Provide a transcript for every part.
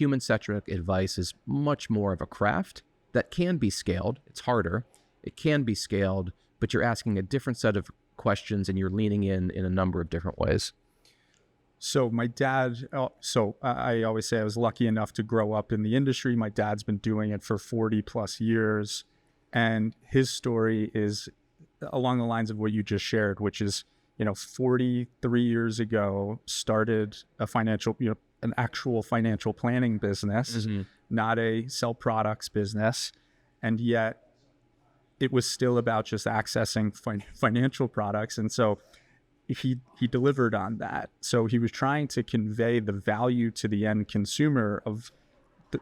human-centric advice is much more of a craft that can be scaled. It's harder. It can be scaled, but you're asking a different set of questions and you're leaning in a number of different ways. So my dad, I always say I was lucky enough to grow up in the industry. My dad's been doing it for 40 plus years. And his story is along the lines of what you just shared, which is, 43 years ago, started a financial, an actual financial planning business, not a sell products business. And yet it was still about just accessing financial products. And so he delivered on that. So he was trying to convey the value to the end consumer of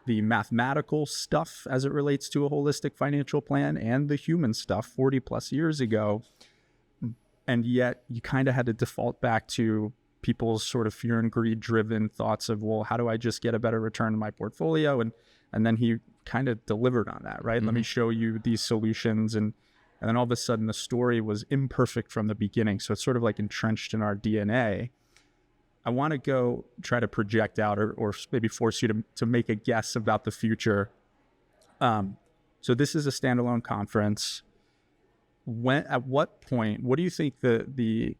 the mathematical stuff as it relates to a holistic financial plan and the human stuff 40 plus years ago. And yet you kind of had to default back to people's sort of fear and greed driven thoughts of, well, how do I just get a better return in my portfolio? And then he kind of delivered on that, right? Let me show you these solutions. And then all of a sudden the story was imperfect from the beginning. So it's sort of like entrenched in our DNA. I want to go try to project out or maybe force you to make a guess about the future. So this is a standalone conference. At what point, what do you think the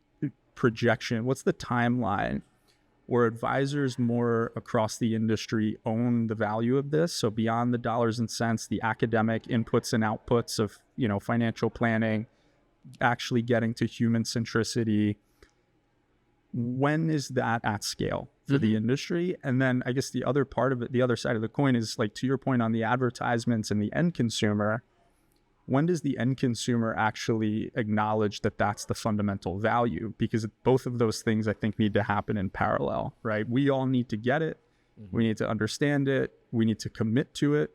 projection, what's the timeline where advisors more across the industry own the value of this? So beyond the dollars and cents, the academic inputs and outputs of, financial planning, actually getting to human centricity. When is that at scale for the industry? And then I guess the other part of it, the other side of the coin is like, to your point on the advertisements and the end consumer, when does the end consumer actually acknowledge that that's the fundamental value? Because both of those things, I think, need to happen in parallel, right? We all need to get it. We need to understand it. We need to commit to it.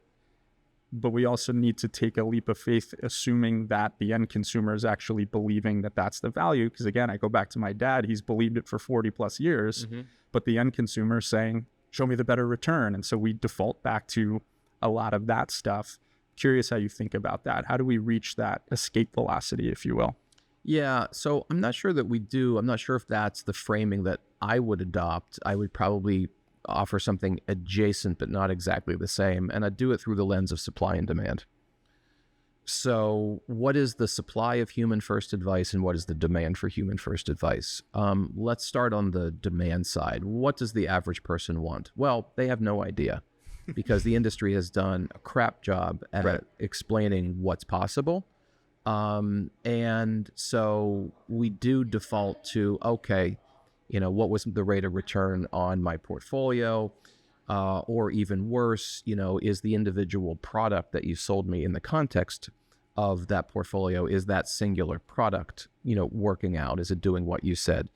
But we also need to take a leap of faith, assuming that the end consumer is actually believing that that's the value. Because again, I go back to my dad. He's believed it for 40 plus years, but the end consumer is saying, show me the better return. And so we default back to a lot of that stuff. Curious how you think about that. How do we reach that escape velocity, if you will? Yeah, so I'm not sure that we do. I'm not sure if that's the framing that I would adopt. I would probably offer something adjacent, but not exactly the same. And I'd do it through the lens of supply and demand. So what is the supply of human first advice and what is the demand for human first advice? Let's start on the demand side. What does the average person want? Well, they have no idea because the industry has done a crap job at explaining what's possible. And so we do default to, okay, what was the rate of return on my portfolio? Or even worse, is the individual product that you sold me in the context of that portfolio, is that singular product, working out? Is it doing what you said?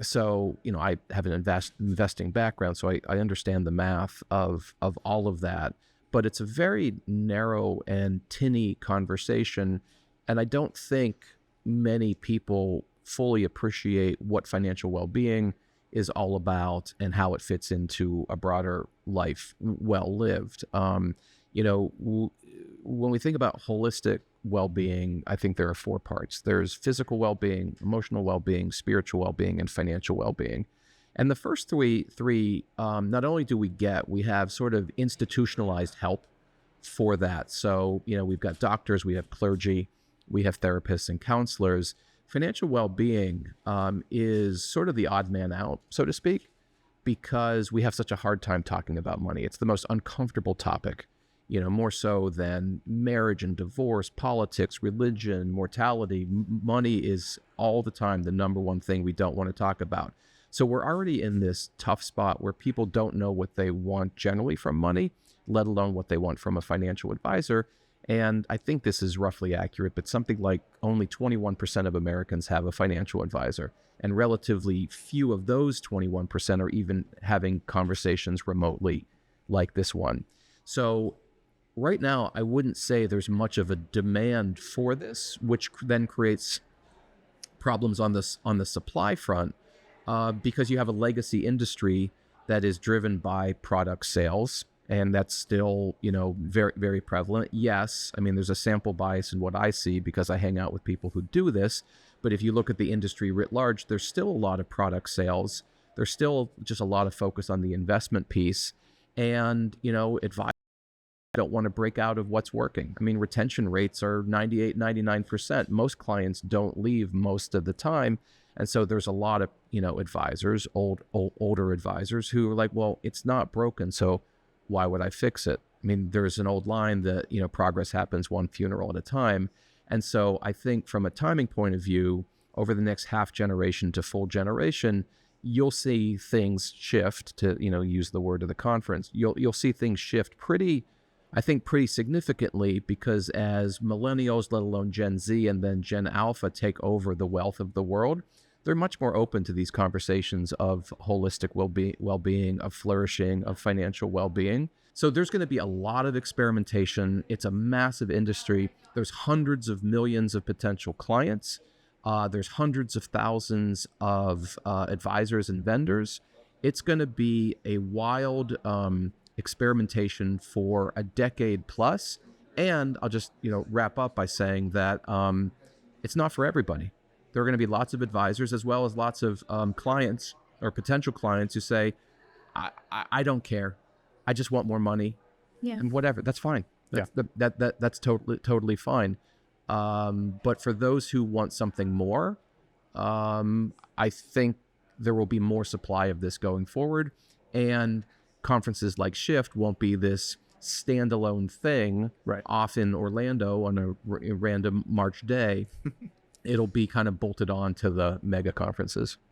So, I have an investing background, so I understand the math of all of that, but it's a very narrow and tinny conversation. And I don't think many people fully appreciate what financial well-being is all about and how it fits into a broader life well lived. When we think about holistic well-being, I think there are four parts. There's physical well-being, emotional well-being, spiritual well-being, and financial well-being. And the first three, not only do we have sort of institutionalized help for that. So, we've got doctors, we have clergy, we have therapists and counselors. Financial well-being is sort of the odd man out, so to speak, because we have such a hard time talking about money. It's the most uncomfortable topic, more so than marriage and divorce, politics, religion, mortality. Money is all the time the number one thing we don't want to talk about. So we're already in this tough spot where people don't know what they want generally from money, let alone what they want from a financial advisor. And I think this is roughly accurate, but something like only 21% of Americans have a financial advisor, and relatively few of those 21% are even having conversations remotely like this one. So right now, I wouldn't say there's much of a demand for this, which then creates problems on the supply front, because you have a legacy industry that is driven by product sales. And that's still, very, very prevalent. Yes, there's a sample bias in what I see because I hang out with people who do this. But if you look at the industry writ large, there's still a lot of product sales. There's still just a lot of focus on the investment piece. And, advisors don't want to break out of what's working. I mean, retention rates are 98, 99%. Most clients don't leave most of the time. And so there's a lot of, advisors, older advisors who are like, well, it's not broken, so why would I fix it? I mean, there's an old line that, progress happens one funeral at a time. And so I think from a timing point of view, over the next half generation to full generation, you'll see things shift, to, use the word of the conference. You'll see things shift pretty significantly, because as millennials, let alone Gen Z and then Gen Alpha, take over the wealth of the world, they're much more open to these conversations of holistic well-being, of flourishing, of financial well-being. So there's going to be a lot of experimentation. It's a massive industry. There's hundreds of millions of potential clients. There's hundreds of thousands of advisors and vendors. It's going to be a wild experimentation for a decade plus. And I'll just wrap up by saying that it's not for everybody. There are going to be lots of advisors as well as lots of clients or potential clients who say, I don't care. I just want more money. Yeah. And whatever. That's fine. That's totally fine. But for those who want something more, I think there will be more supply of this going forward. And conferences like Shift won't be this standalone thing off in Orlando on a random March day. It'll be kind of bolted on to the mega conferences.